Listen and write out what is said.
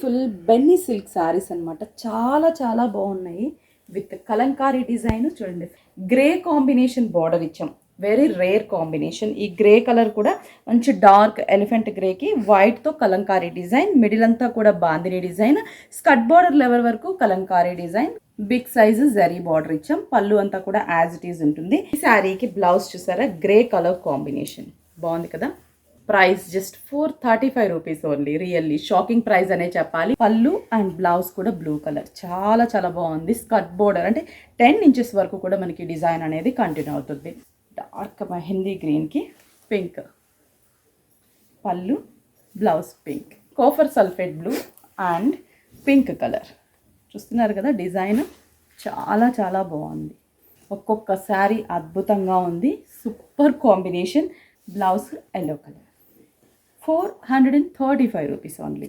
Beautiful Benny silk saris అనమాట. చాలా చాలా బాగున్నాయి. విత్ కలంకారీ డిజైన్ చూడండి. గ్రే కాంబినేషన్ బార్డర్ ఇచ్చాం. Very rare combination. ఈ గ్రే కలర్ కూడా మంచి డార్క్ ఎలిఫెంట్ గ్రేకి వైట్తో కలంకారీ డిజైన్. మిడిల్ అంతా కూడా bandhani design. Skirt border level వరకు కలంకారీ డిజైన్. బిగ్ సైజు జరీ బార్డర్ ఇచ్చాం. పళ్ళు అంతా కూడా యాజ్ ఇట్ ఈజ్ ఉంటుంది. ఈ శారీకి బ్లౌజ్ చూసారా, గ్రే కలర్ కాంబినేషన్ బాగుంది కదా. Price just 435 rupees only. Really shocking price అనే చెప్పాలి. పళ్ళు అండ్ బ్లౌజ్ కూడా బ్లూ కలర్, చాలా చాలా బాగుంది. స్కర్ట్ బోర్డర్ అంటే 10 ఇంచెస్ వరకు కూడా మనకి డిజైన్ అనేది కంటిన్యూ అవుతుంది. డార్క్ మెహందీ గ్రీన్కి పింక్ పళ్ళు, blouse pink, copper sulphate blue and pink colour. చూస్తున్నారు కదా డిజైన్, చాలా చాలా బాగుంది. ఒక్కొక్క శారీ అద్భుతంగా ఉంది. Super combination. Blouse yellow colour. 435 rupees only.